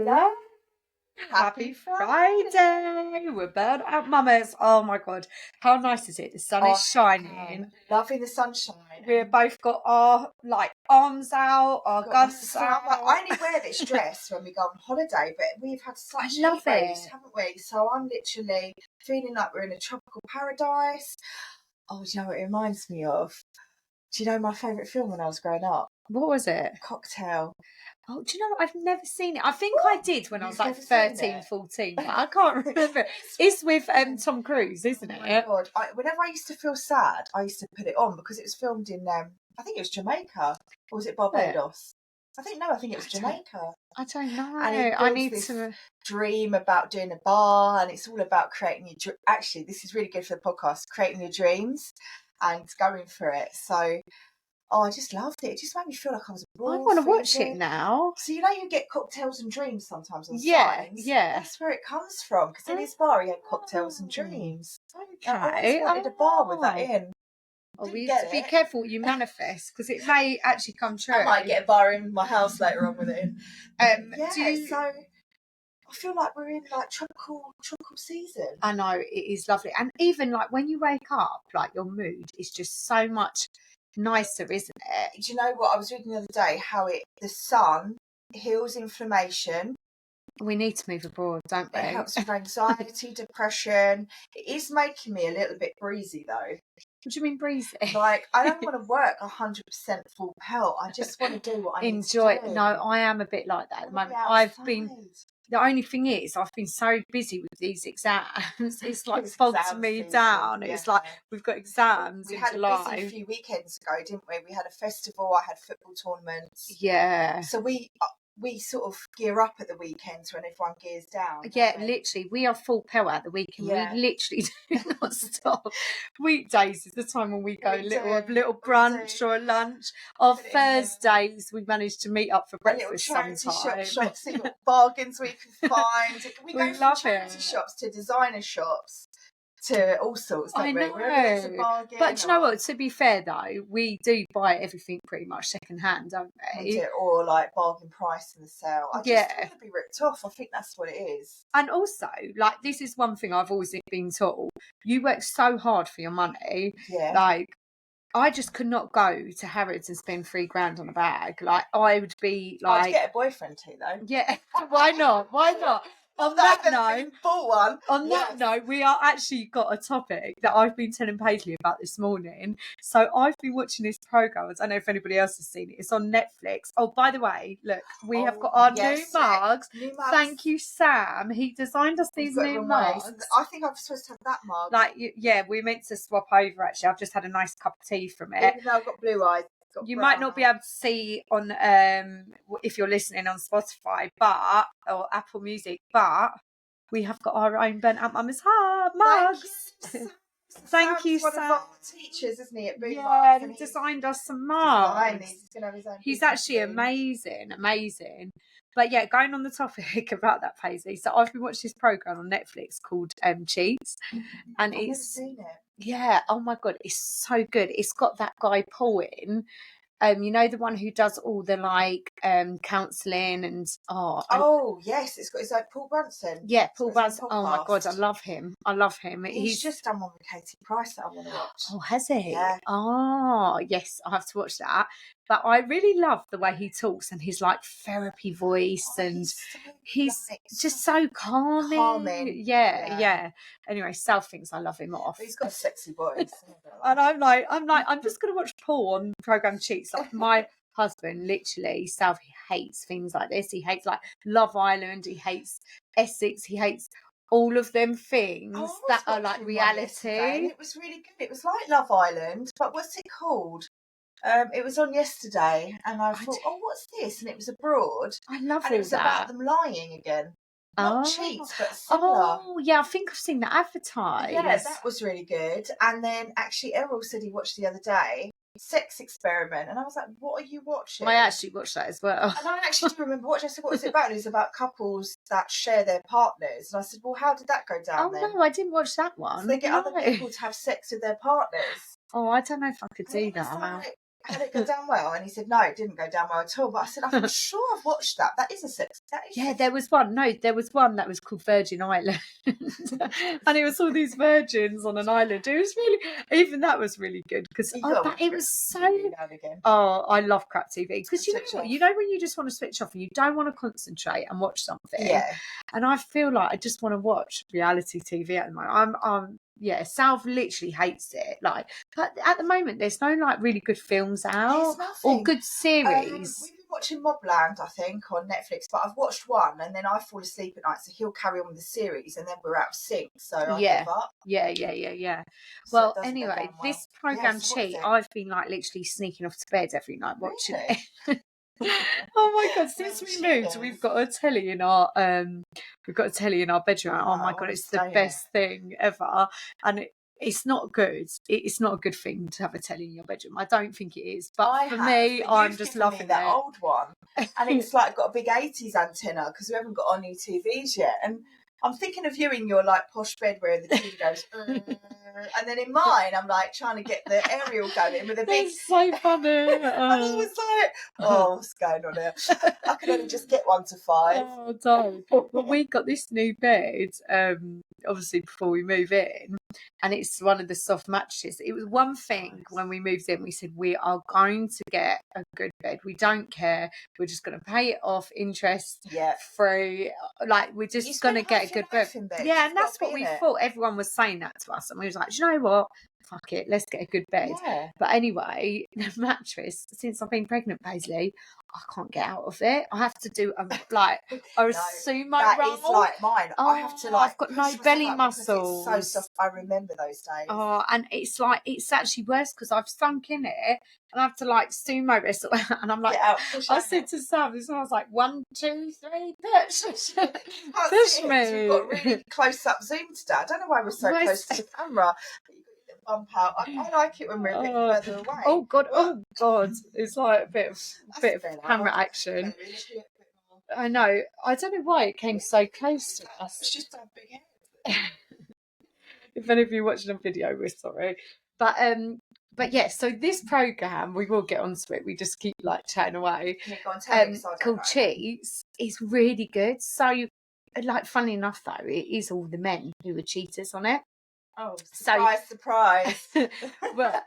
Hello. Happy Friday. We're burnt out mamas. Oh my God. How nice is it? The sun is shining. Loving the sunshine. We've both got our arms out, our guns out. I only wear this dress when we go on holiday, but we've had such heat waves, haven't we? So I'm literally feeling like we're in a tropical paradise. Oh, do you know what it reminds me of? Do you know my favourite film when I was growing up? What was it? Cocktail. Oh, do you know what? I've never seen it. I think I did when I was like 13, 14, but I can't remember. It's with Tom Cruise, isn't it? Oh my God. Whenever I used to feel sad, I used to put it on because it was filmed in, I think it was Jamaica. Or was it Barbados? I think it was Jamaica. I don't know. And I need this to dream about doing a bar, and it's all about creating your actually, this is really good for the podcast, creating your dreams and going for it. So I just loved it. It just made me feel like I was abroad. I want to watch it now. So you get cocktails and dreams sometimes on signs. Yeah. That's where it comes from. Because in his bar, he had cocktails and dreams. Okay. I always wanted a bar with that in. Oh, we have to be careful what you manifest because it may actually come true. I might get a bar in my house later on with it in. So I feel like we're in like tropical season. I know, it is lovely. And even like when you wake up, like your mood is just so much nicer, isn't it? Do you know what I was reading the other day? How the sun heals inflammation. We need to move abroad, don't we? It helps with anxiety, depression. It is making me a little bit breezy though. What do you mean breezy? Like, I don't want to work 100% full pelt. I just want to do what I enjoy. Need to do. No, I am a bit like that at the moment. The only thing is, I've been so busy with these exams. It's like fogged me down. Yeah. It's like we've got exams in July. We had a busy few weekends ago, didn't we? We had a festival. I had football tournaments. Yeah. So we sort of gear up at the weekends when everyone gears down. Yeah, literally. We are full pelt at the weekend. Yeah. We literally do not stop. Weekdays is the time when we go a little brunch or a lunch. Our Thursdays, we manage to meet up for breakfast sometimes. Shops, see what bargains we can find. We go from charity shops to designer shops. To all sorts. I know. But you know what? To be fair though, we do buy everything pretty much second hand, don't we? Or like bargain price in the sale. I just want to be ripped off. I think that's what it is. And also, like, this is one thing I've always been taught. You work so hard for your money. Yeah. Like, I just could not go to Harrods and spend $3,000 on a bag. Like, I would be like, I'd get a boyfriend too, though. Yeah. Why not? On that note, we are actually got a topic that I've been telling Paisley about this morning. So I've been watching this program. I don't know if anybody else has seen it. It's on Netflix. Oh, by the way, look, we have got our new mugs. Thank you, Sam. He designed us these new mugs. I think I'm supposed to have that mug. Like, yeah, we're meant to swap over, actually. I've just had a nice cup of tea from it. Even though I've got blue eyes. You might not be able to see on if you're listening on Spotify or Apple Music, but we have got our own Burnt Out Mamas mugs. Thank you, Sam. One of our teachers, isn't he? Yeah, he designed us some mugs. He's actually amazing. But yeah, going on the topic about that, Paisley. So I've been watching this program on Netflix called Cheats, and I've never seen it. Yeah, oh my God, it's so good. It's got that guy Paul in, you know, the one who does all the like counselling and yes, it's like Paul Brunson. Yeah, Paul Brunson. Oh my God, I love him. He's just done one with Katie Price that I want to watch. Oh, has he? Yeah. Oh, yes, I have to watch that. But I really love the way he talks and his like therapy voice, and he's just so calming. Yeah. Anyway, Sal thinks I love him off. He's got a sexy voice. And I'm like, I'm just gonna watch Paul on the program Cheats. Like my husband, literally, Sal, he hates things like this. He hates like Love Island. He hates Essex. He hates all of them things that are like reality. It was really good. It was like Love Island, but what's it called? It was on yesterday, and I thought, what's this? And it was abroad. I love and it was about them lying again. Not Cheats, but similar. Oh, yeah, I think I've seen that advertised. Yeah, that was really good. And then actually, Errol said he watched the other day, Sex Experiment, and I was like, what are you watching? I actually watched that as well. And I actually do remember watching. I said, what was it about? It was about couples that share their partners. And I said, well, how did that go down then? No, I didn't watch that one. So they get other people to have sex with their partners. Oh, I don't know if I could do that. Like, Had it go down well? And he said, no, it didn't go down well at all. But I said, I'm sure I've watched that. That is a sex. Yeah, there was one that was called Virgin Island. And it was all these virgins on an island. It was really, even that was really good because it was so. Oh, I love crap TV because you know what? You know when you just want to switch off and you don't want to concentrate and watch something. Yeah. And I feel like I just want to watch reality TV at the moment. Yeah, Salve literally hates it. Like, but at the moment, there's no like really good films out or good series. We've been watching Mobland, I think, on Netflix, but I've watched one and then I fall asleep at night, so he'll carry on with the series and then we're out of sync, so I give up. Yeah. So well, anyway, this program Cheat, I've been like literally sneaking off to bed every night watching it. Oh my god! Since we moved, we've got a telly in our bedroom. Oh my god, it's the best thing ever, and it's not good. It's not a good thing to have a telly in your bedroom. I don't think it is, but for me, I'm just loving that old one, and it's like got a big 80s antenna because we haven't got our new TVs yet, and I'm thinking of you in your like posh bed where the TV goes, and then in mine, I'm like trying to get the aerial going with a big. It's so funny. And I was like, oh, what's going on here? I can only just get 1 to 5. Oh, don't. But we got this new bed, obviously before we move in, and it's one of the soft mattresses. It was one thing when we moved in, we said we are going to get a good bed. We don't care. We're just going to pay it off, interest free. Like we're just going to get a good bed. Yeah, and that's what we thought. Everyone was saying that to us, and we was like, do you know what? Fuck it, let's get a good bed. Yeah. But anyway, the mattress, since I've been pregnant, Paisley, I can't get out of it. I have to do a sumo roll. That is like mine. I have to like. I've got no belly muscles. It's so soft. I remember those days. Oh, and it's like it's actually worse because I've sunk in it and I have to like sumo wrestle. And I'm like, I said to Sam, this one I was like 1, 2, 3, push me. We've got really close up zoom today. I don't know why we're so close to the camera. Bump out. I like it when we're a bit further away. Oh god, it's like a bit of camera action. I know. I don't know why it came so close to us. It's just a big head. If any of you watching on video, we're sorry. But yeah, so this programme, we will get onto it. We just keep like chatting away. Called Cheats is really good. So, like, funny enough though, it is all the men who are cheaters on it. Oh, surprise! but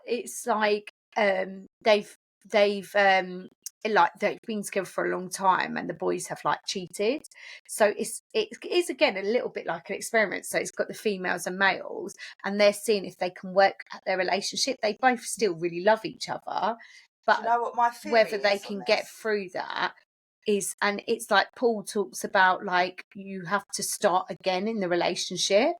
it's like they've been together for a long time, and the boys have like cheated. So it is again a little bit like an experiment. So it's got the females and males, and they're seeing if they can work at their relationship. They both still really love each other, but do you know what my theory whether they can get through that. And it's like Paul talks about, like, you have to start again in the relationship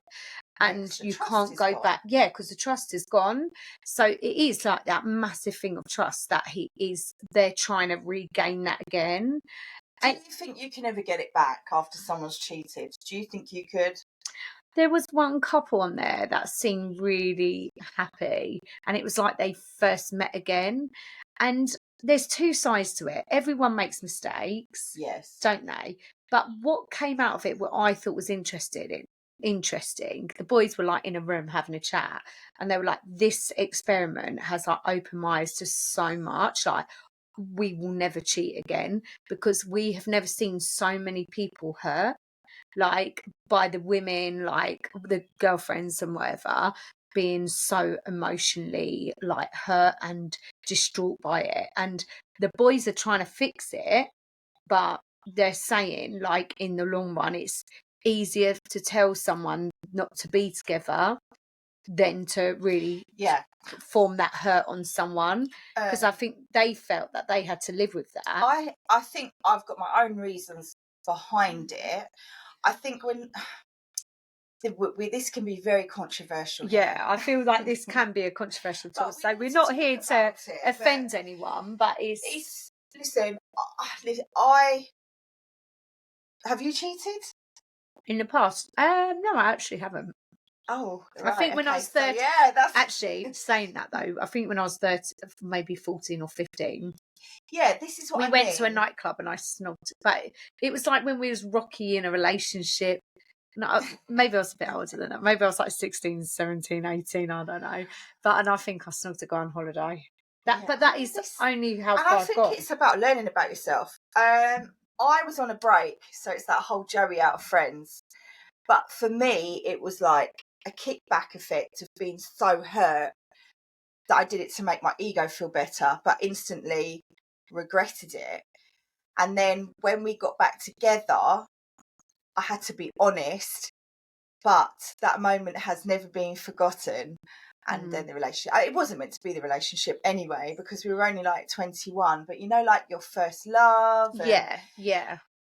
and you can't go back. Yeah, because the trust is gone. So it is like that massive thing of trust that they're trying to regain that again. Do you think you can ever get it back after someone's cheated? Do you think you could? There was one couple on there that seemed really happy, and it was like they first met again. And there's two sides to it. Everyone makes mistakes, yes, don't they? But what came out of it, what I thought was interesting, the boys were like in a room having a chat, and they were like, this experiment has like opened my eyes to so much. Like, we will never cheat again because we have never seen so many people hurt, like by the women, like the girlfriends and whatever, being so emotionally like hurt and distraught by it. And the boys are trying to fix it, but they're saying, like, in the long run, it's easier to tell someone not to be together than to really form that hurt on someone, because I think they felt that they had to live with that. I think I've got my own reasons behind it. I think when this can be very controversial. Yeah, I feel like this can be a controversial talk. So we're not here to offend anyone, but it's listen. Have you cheated in the past? No, I actually haven't. Oh, right, I think when I was 30. So yeah, that's actually saying that though. I think when I was 30, maybe 14 or 15. Yeah, this is what we went to a nightclub and I snogged, but it was like when we was rocky in a relationship. No, maybe I was a bit older than that. Maybe I was like 16, 17, 18, I don't know. And I think I snogged a guy on holiday. But that is only how far I've gone. I think it's about learning about yourself. I was on a break, so it's that whole Joey out of Friends. But for me, it was like a kickback effect of being so hurt that I did it to make my ego feel better, but instantly regretted it. And then when we got back together, I had to be honest, but that moment has never been forgotten. And then the relationship, it wasn't meant to be the relationship anyway, because we were only like 21, but you know, like your first love.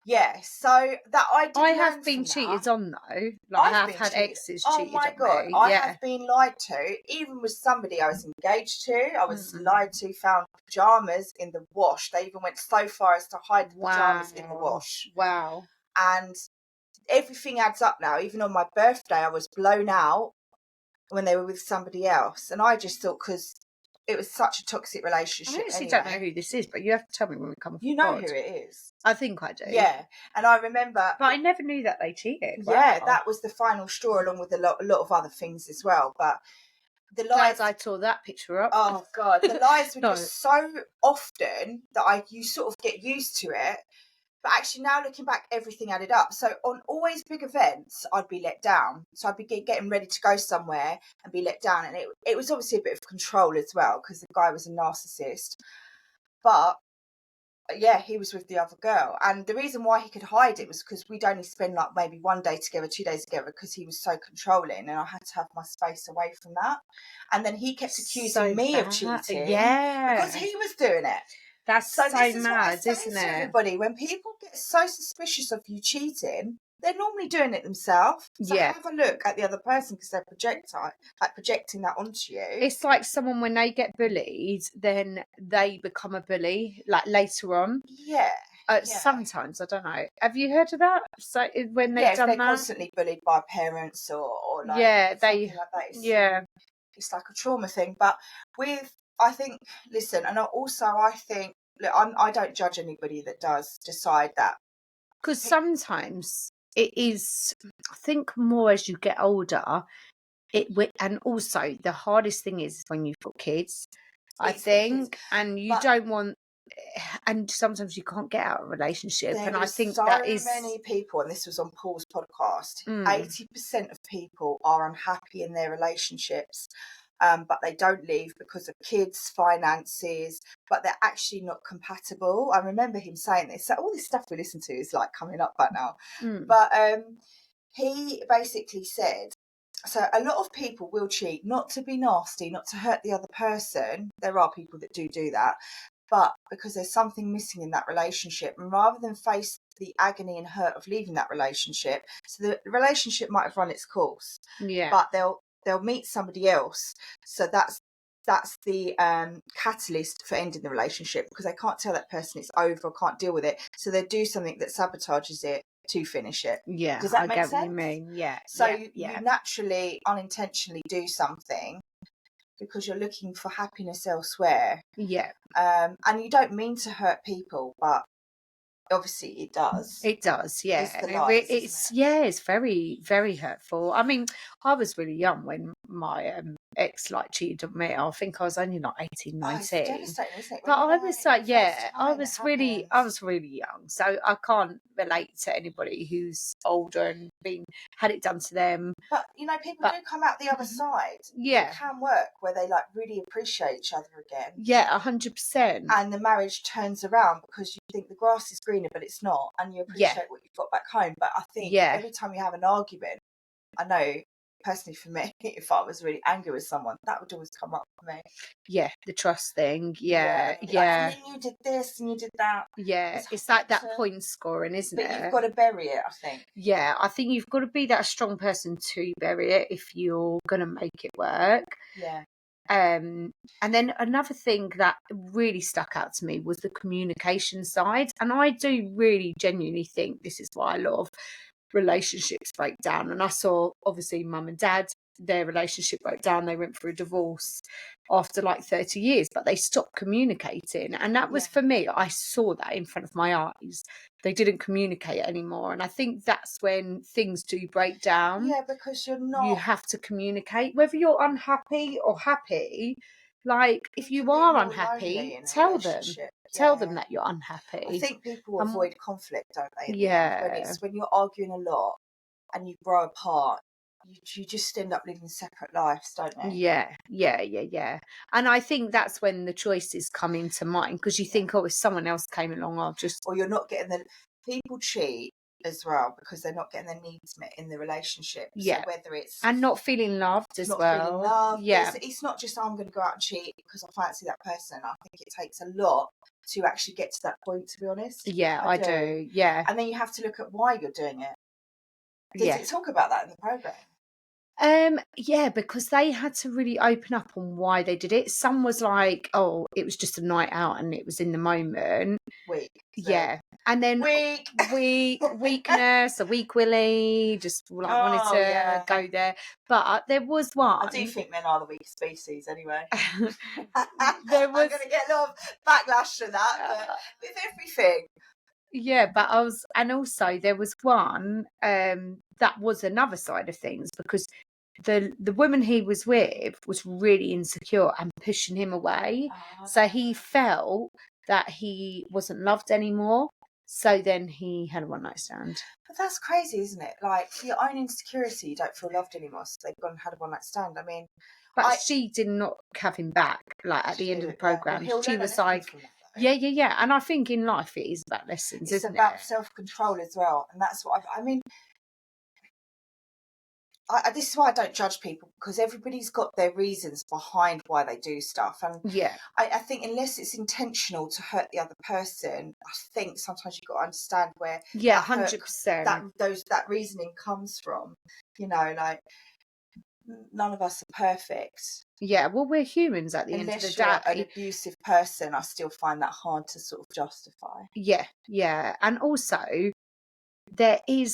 Yeah, so that I have been cheated on though. Like, I have had exes cheated on me. Oh my God, I have been lied to, even with somebody I was engaged to. I was lied to, found pyjamas in the wash. They even went so far as to hide the pyjamas in the wash. Wow. And everything adds up now. Even on my birthday, I was blown out when they were with somebody else. And I just thought, because it was such a toxic relationship. I actually don't know who this is, but you have to tell me when we come off. You know who it is. I think I do. Yeah. And I remember... But I never knew that they cheated. Yeah, that was the final straw, along with a lot of other things as well. But the lies... Glad I tore that picture up. Oh, God. The lies were just so often that you sort of get used to it. But actually, now looking back, everything added up. So on always big events, I'd be let down. So I'd be getting ready to go somewhere and be let down. And it was obviously a bit of control as well, because the guy was a narcissist. But yeah, he was with the other girl. And the reason why he could hide it was because we'd only spend like maybe 1 day together, 2 days together, because he was so controlling, and I had to have my space away from that. And then he kept accusing me of cheating. Yeah. Because he was doing it. That's so mad, isn't it? Everybody, when people get so suspicious of you cheating, they're normally doing it themselves. So have a look at the other person, because they're projecting that onto you. It's like someone, when they get bullied, then they become a bully, like later on. Yeah. Sometimes, I don't know. Have you heard of that? So when they've done they're that, constantly bullied by parents or like they like that. It's like a trauma thing. But I think, listen, and also I think, look, I don't judge anybody that does decide that. Because sometimes it is, I think, more as you get older, and also the hardest thing is when you've got kids, I think, and you don't want, and sometimes you can't get out of a relationship. And I think that is... many people, and this was on Paul's podcast, 80% of people are unhappy in their relationships. But they don't leave because of kids, finances, but they're actually not compatible. I remember him saying this. So all this stuff we listen to is like coming up right now. But he basically said, so a lot of people will cheat, not to be nasty, not to hurt the other person. There are people that do that, but because there's something missing in that relationship. And rather than face the agony and hurt of leaving that relationship, so the relationship might have run its course, but they'll meet somebody else. So that's the catalyst for ending the relationship, because they can't tell that person it's over or can't deal with it. So they do something that sabotages it to finish it. Yeah. Does that make sense? What you mean. Yeah. So you naturally, unintentionally do something because you're looking for happiness elsewhere. Yeah. And you don't mean to hurt people, but obviously it does. It does, yeah. It's it's very, very hurtful. I mean, I was really young when my ex cheated on me. I think I was only like 18, 19. It's devastating, isn't it? But I was like, I was really young. So I can't relate to anybody who's older and had it done to them. But people do come out the other side. Yeah. It can work where they really appreciate each other again. Yeah, 100%. And the marriage turns around because you think the grass is greener, but it's not, and you appreciate what you've got back home. But I think every time you have an argument, I know personally for me, if I was really angry with someone, that would always come up for me. Yeah, the trust thing. Yeah. And then you did this and you did that. Yeah, it's like that point scoring, isn't it? But you've got to bury it, I think. Yeah, I think you've got to be that strong person to bury it if you're going to make it work. Yeah. And then another thing that really stuck out to me was the communication side. And I do really genuinely think this is why a lot of relationships break down. And I saw, obviously, mum and dad, their relationship broke down. They went through a divorce after 30 years, but they stopped communicating. And that was, for me, I saw that in front of my eyes. They didn't communicate anymore. And I think that's when things do break down. Yeah, because you have to communicate. Whether you're unhappy or happy, Like, if You you can be are more unhappy, lonely in a tell them. relationship. Tell them Yeah. that you're unhappy. I think people avoid conflict, don't they? At the Yeah. end? When you're arguing a lot and you grow apart, you just end up living separate lives, don't you? Yeah. And I think that's when the choices come into mind, because you think, oh, if someone else came along, I'll just... Or you're not getting people cheat as well because they're not getting their needs met in the relationship. Yeah. So whether it's... And not feeling loved as well. Not feeling loved. Yeah. It's not just, I'm going to go out and cheat because I fancy that person. I think it takes a lot to actually get to that point, to be honest. Yeah, I do. Yeah. And then you have to look at why you're doing it. Did it talk about that in the programme? Yeah, because they had to really open up on why they did it. Some was like, oh, it was just a night out and it was in the moment. Weak. Yeah. And then weakness, a weak willy, just like wanted to go there. But there was one. I do think men are the weakest species anyway. I'm going to get a lot of backlash for that, but with everything. Yeah, but and also there was one that was another side of things, because the woman he was with was really insecure and pushing him away. So he felt that he wasn't loved anymore. So then he had a one night stand. But that's crazy, isn't it? Like, for your own insecurity, you don't feel loved anymore. So they've gone and had a one night stand. I mean, but she did not have him back. Like at the end of the program, she was like, yeah. And I think in life it is about lessons, isn't it? It's about self-control as well. And that's what I mean, this is why I don't judge people, because everybody's got their reasons behind why they do stuff. And I think unless it's intentional to hurt the other person, I think sometimes you've got to understand where 100% that reasoning comes from. You know, like, none of us are perfect. Yeah, well, we're humans at the end of the day. Unless you're an abusive person, I still find that hard to sort of justify. Yeah. And also,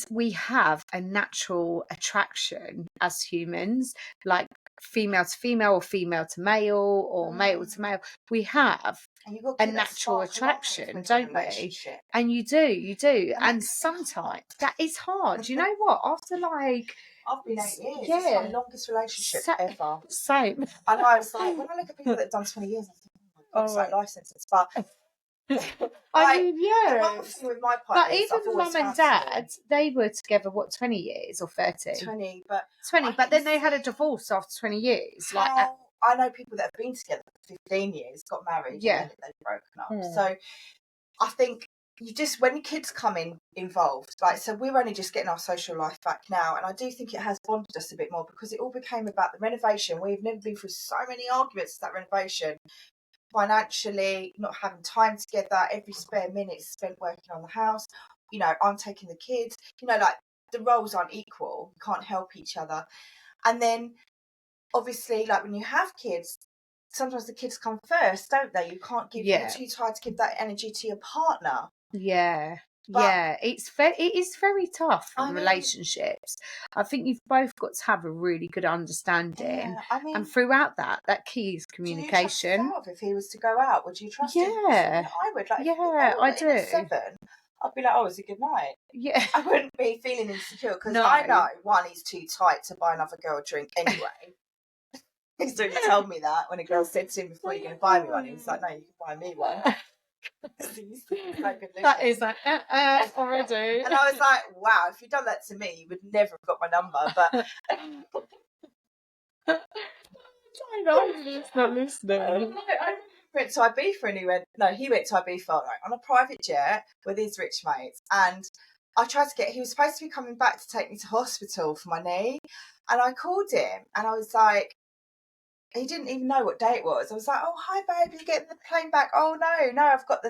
we have a natural attraction as humans, like female to female or female to male or male to male. We have a natural attraction, don't we? And you do. And sometimes that is hard. You know what? After like... I've been 8 years. Yeah. It's my longest relationship ever. Same. And I was like, when I look at people that have done 20 years, I think, oh my God, it's like life sentence. But I mean, yeah. With my partner, but even mum and dad, they were together, 20 years or 30? 20, but then they had a divorce after 20 years. I know people that have been together for 15 years, got married, and then they've broken up. So I think you just, when kids come involved, like, so we're only just getting our social life back now, and I do think it has bonded us a bit more, because it all became about the renovation. We've never been through so many arguments at that renovation. Financially, not having time together, every spare minute spent working on the house. You know, I'm taking the kids. You know, like, the roles aren't equal. You can't help each other. And then, obviously, like, when you have kids, sometimes the kids come first, don't they? You can't give. You're too tired to give that energy to your partner. Yeah. It is very tough in relationships. I think you've both got to have a really good understanding. And throughout that key is communication. Do you trust yourself? If he was to go out, would you trust him? Yeah. I would. Like, I do. At 7, I'd be like, oh, it's a good night. Yeah. I wouldn't be feeling insecure, because I know, one, he's too tight to buy another girl a drink anyway. So he told me that when a girl said to him, before you're going to buy me one, he was like, no, you can buy me one. That is like, already. And I was like, wow, if you'd done that to me, you would never have got my number. But I know he's not listening. I went to Ibiza, and he went to Ibiza on a private jet with his rich mates. And I tried to he was supposed to be coming back to take me to hospital for my knee. And I called him, and I was like, he didn't even know what day it was. I was like, oh, hi, babe, you getting the plane back? Oh, no, I've got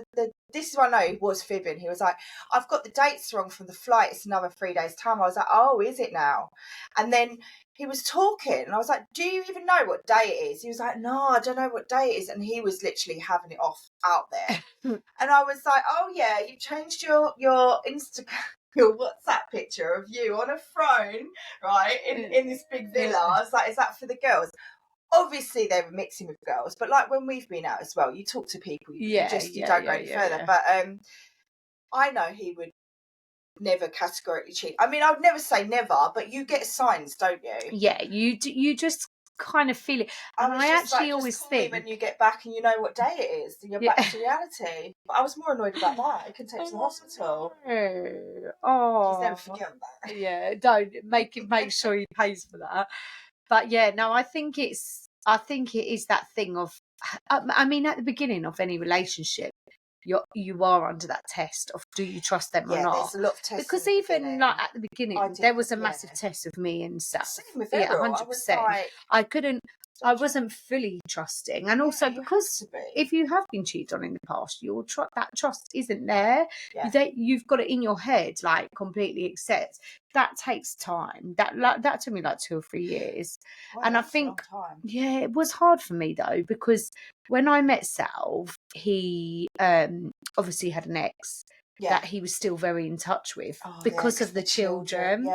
this is what I know, he was fibbing. He was like, I've got the dates wrong from the flight. It's another 3 days' time. I was like, oh, is it now? And then he was talking, and I was like, do you even know what day it is? He was like, no, I don't know what day it is. And he was literally having it off out there. And I was like, oh, yeah, you changed your Instagram, your WhatsApp picture of you on a throne, right, in this big villa. I was like, is that for the girls? Obviously, they were mixing with girls, but like when we've been out as well, you talk to people, you don't go any further. Yeah. But I know he would never categorically cheat. I mean, I would never say never, but you get signs, don't you? Yeah, you just kind of feel it. And I actually always think when you get back and you know what day it is, and you're back to reality. But I was more annoyed about that. I couldn't take to the hospital. Oh, Please never forget that. Yeah, don't make sure he pays for that. But yeah, no, I think it is that thing of, I mean, at the beginning of any relationship, you are under that test of, do you trust them or not? There's a lot of tests. Because even like at the beginning, there was a massive test of me and stuff. Same with Yeah, Errol. 100%. I wasn't fully trusting, and also because if you have been cheated on in the past, that trust isn't there. You've got it in your head, like completely accept. That takes time. That took me like 2 or 3 years, and I think it was hard for me though, because when I met Salve, he obviously had an ex that he was still very in touch with because of the children.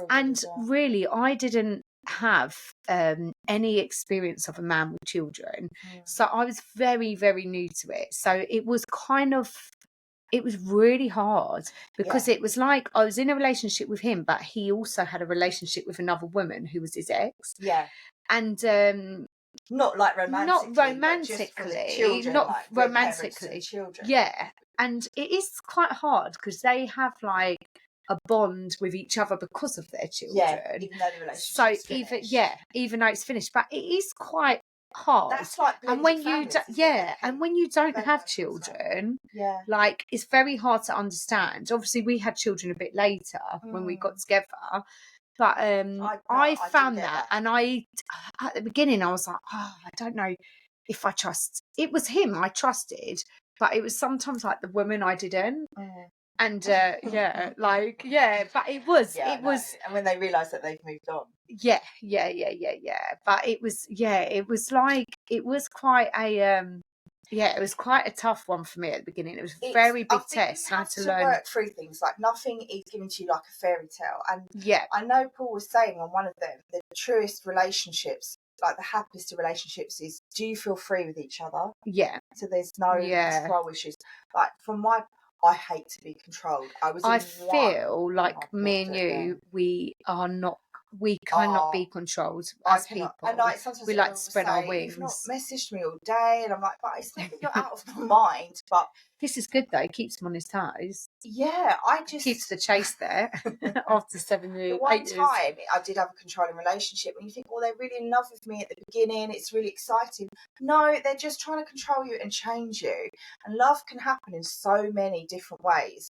And really, I didn't have any experience of a man with children, so I was very, very new to it. So it was really hard, because it was like I was in a relationship with him, but he also had a relationship with another woman who was his ex. And not romantically, yeah. And it is quite hard because they have like a bond with each other because of their children. Even though the relationship's finished. Even though it's finished, but it is quite hard. That's like and when you and when you don't have children, like it's very hard to understand. Obviously, we had children a bit later when we got together. But I found that, and at the beginning I was like, I don't know if I trust. It was him I trusted, but it was sometimes like the woman I didn't. And but it was and when they realise that they've moved on. But it was quite a it was quite a tough one for me at the beginning. It was a very big test. I had to work through things. Like, nothing is given to you like a fairy tale. And I know Paul was saying on one of them, the truest relationships, like the happiest of relationships, is, do you feel free with each other? So there's no control issues. Like, I hate to be controlled. I feel like me and you, we cannot be controlled as people. And like, sometimes we like to spread our wings. You've not messaged me all day, and I'm like, but it's not that you're out of my mind. But this is good though; it keeps him on his toes. I just keeps the chase there. After 7 years, one time I did have a controlling relationship, and you think, well, they're really in love with me at the beginning. It's really exciting. No, they're just trying to control you and change you. And love can happen in so many different ways.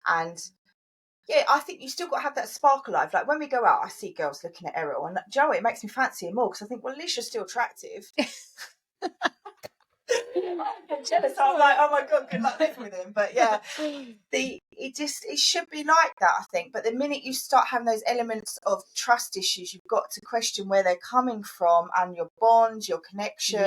And I think you still got to have that spark alive. Like, when we go out, I see girls looking at Errol, and Joey, it makes me fancy him more, because I think, well, at least you're still attractive. I get jealous. I'm like, oh my god, good luck living with him. But it should be like that, I think. But the minute you start having those elements of trust issues, you've got to question where they're coming from, and your bond, your connection.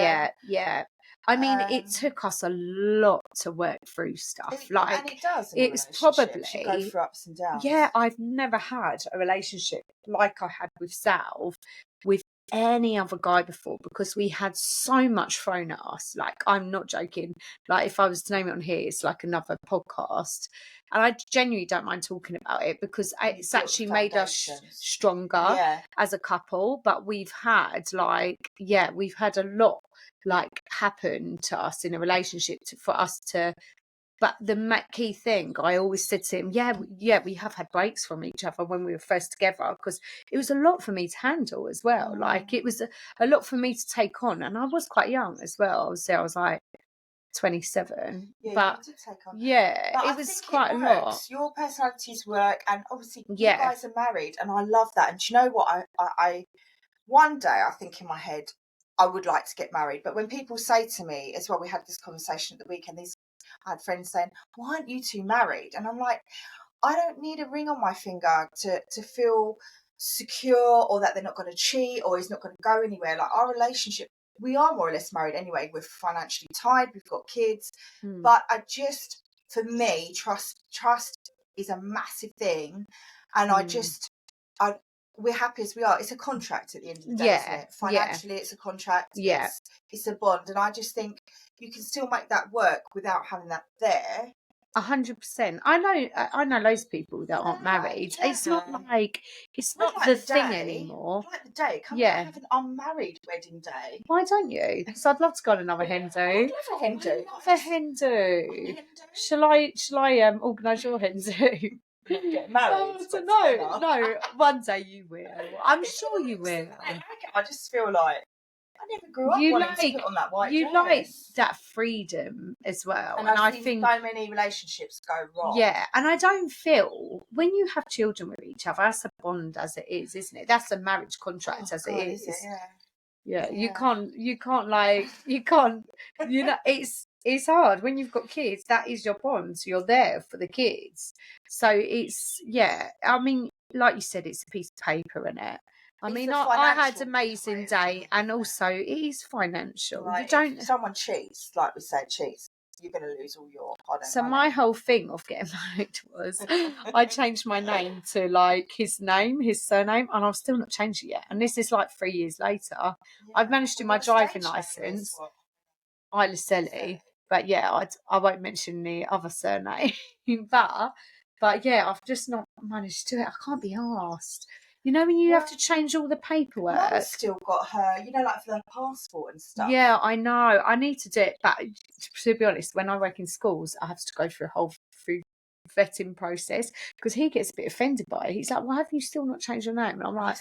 I mean, it took us a lot to work through stuff. And it does. It's probably, you go through ups and downs. I've never had a relationship like I had with Salve with any other guy before, because we had so much thrown at us. Like, I'm not joking. Like, if I was to name it on here, it's like another podcast. And I genuinely don't mind talking about it, because it's actually made us stronger as a couple. But we've had we've had a lot like happen to us in a relationship for us to. But the key thing, I always said to him, we have had breaks from each other when we were first together, because it was a lot for me to handle as well. Like, it was a lot for me to take on, and I was quite young as well. Obviously, I was like 27, but you did take on. But it was quite a lot. Your personalities work, and obviously you guys are married, and I love that. And do you know what? I one day I think in my head, I would like to get married. But when people say to me as well, we had this conversation at the weekend, I had friends saying, why aren't you two married? And I'm like, I don't need a ring on my finger to feel secure, or that they're not going to cheat, or he's not going to go anywhere. Like, our relationship, we are more or less married anyway. We're financially tied, we've got kids. But for me, trust is a massive thing. And we're happy as we are. It's a contract at the end of the day, isn't it? Financially, it's a contract. It's a bond. And I just think you can still make that work without having that there. 100%. I know loads of people that aren't married. It's not like it's not the thing anymore. Like the day, come yeah. Have an unmarried wedding day. Why don't you? Because I'd love to go on another hen do. I'd love a hen do. Love a hen do. Shall I organise your hen do? Get married. No. One day you will. I'm sure you will. I just feel like I never grew up wanting to put on that white dress. You like that freedom as well. And I think so many relationships go wrong. Yeah, and I don't feel when you have children with each other, that's a bond as it is, isn't it? That's a marriage contract as it is. Yeah, you can't, it's hard when you've got kids. That is your bond. So you're there for the kids. So it's, I mean, like you said, it's a piece of paper, isn't it? I had an amazing day, and also it is financial. Right. You don't. If someone cheats, like we say, you're going to lose all your hard-earned money. My whole thing of getting married was I changed my name to like his surname, and I've still not changed it yet. And this is like 3 years later. Yeah. I've managed to do my driving license, Isla, but I won't mention the other surname. but I've just not managed to do it. I can't be arsed. You know when you have to change all the paperwork. Mum's still got her, like for the passport and stuff. Yeah, I know. I need to do it. But to be honest, when I work in schools, I have to go through a whole vetting process because he gets a bit offended by it. He's like, "Why have you still not changed your name?" And I'm like,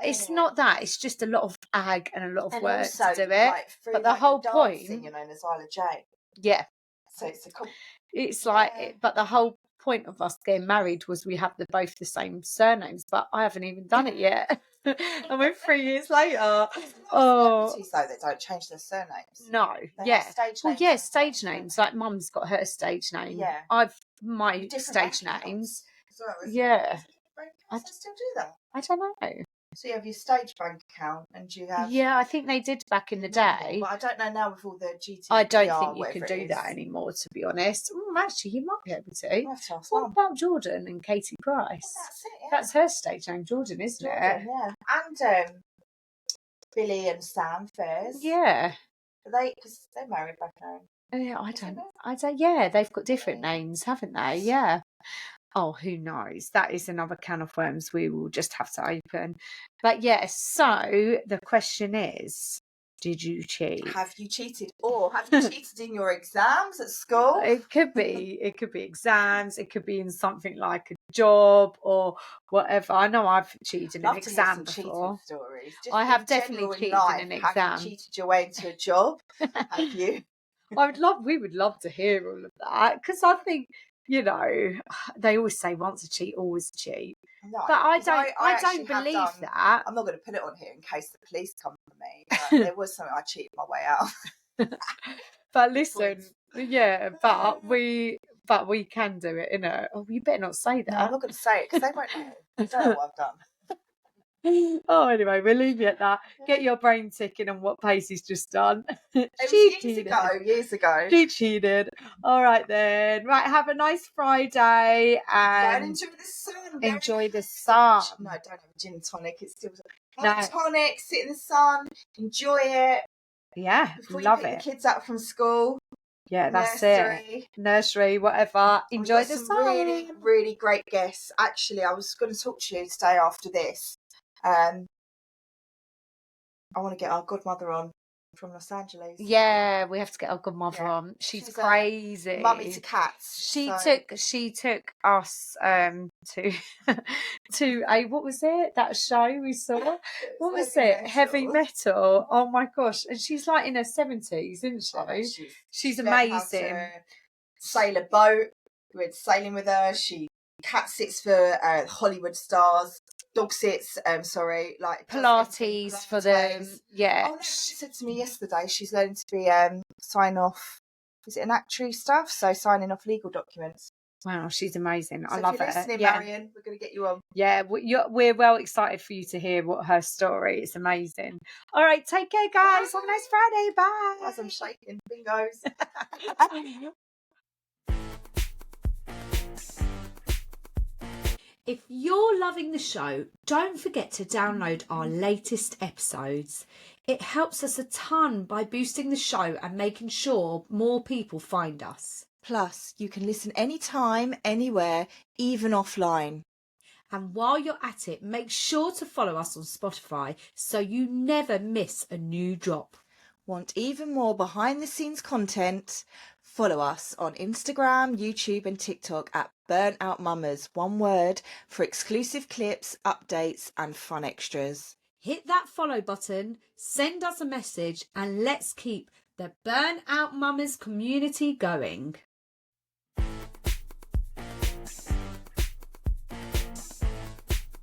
it's not that. It's just a lot of ag and a lot of work to do it. But the whole point, as Isla J. Yeah. So it's like, but the whole point of us getting married was we have both the same surnames, but I haven't even done it yet. And we're 3 years later. Celebrities though that don't change their surnames. No, stage names. Like Mum's got her stage name. Yeah, I've my stage names. Well, yeah, I still do that. I don't know. So you have your stage bank account and you have... Yeah, I think they did back in the day. But I don't know now with all the GTPR. I don't think you can do that anymore, to be honest. Actually, you might be able to. What about Jordan and Katie Price? Well, that's it, yeah. That's her stage name, Jordan, isn't it? Yeah. And Billy and Sam Fairs. Yeah. Because they're married back home. Yeah, I don't. Yeah, they've got different names, haven't they? Yeah. Oh, who knows? That is another can of worms we will just have to open. But so the question is, did you cheat? Have you cheated? Or have you cheated in your exams at school? It could be exams. It could be in something like a job or whatever. I know I've cheated in an exam before. Stories. I have definitely cheated in an exam. Have you cheated your way into a job? Have you? We would love to hear all of that because I think, they always say once a cheat, always a cheat. No, but I don't believe that. I'm not going to put it on here in case the police come for me. But there was something I cheated my way out. But listen, but we can do it, innit? Oh, you better not say that. No, I'm not going to say it because they won't know. They don't know what I've done. Oh, anyway, we'll leave you at that. Get your brain ticking on what Pacey's just done. Years ago. She cheated. All right then. Right, have a nice Friday and enjoy the sun. Enjoy the sun. No, don't have a gin and tonic. It's still have a tonic. Sit in the sun. Enjoy it. Yeah, before love you pick it. The kids up from school. Yeah, that's it. Nursery, whatever. Enjoy the sun. Really, really great guests. Actually, I was going to talk to you today after this. I want to get our godmother on from Los Angeles. Yeah, we have to get our godmother on. She's crazy. Mummy to cats. She took us to a what was it? That show we saw. What was it? Heavy metal. Oh my gosh! And she's like in her 70s, isn't she? Oh, she's amazing. Sail a boat. We went sailing with her. She cat sits for Hollywood stars. Dog sits, like Pilates for them. Yeah. Oh no, she said to me yesterday she's learning to be sign off. Is it an actress stuff? So signing off legal documents. Wow, she's amazing. So I love if you're listening, Marion, we're going to get you on. Yeah, we're well excited for you to hear what her story. It's amazing. All right, take care, guys. Have a nice Friday. Bye. As I'm shaking, bingos. If you're loving the show, don't forget to download our latest episodes. It helps us a ton by boosting the show and making sure more people find us. Plus, you can listen anytime, anywhere, even offline. And while you're at it, make sure to follow us on Spotify so you never miss a new drop. Want even more behind-the-scenes content? Follow us on Instagram, YouTube and TikTok at Burnout Mummas, one word, for exclusive clips, updates and fun extras. Hit that follow button, send us a message and let's keep the Burnout Mummas community going.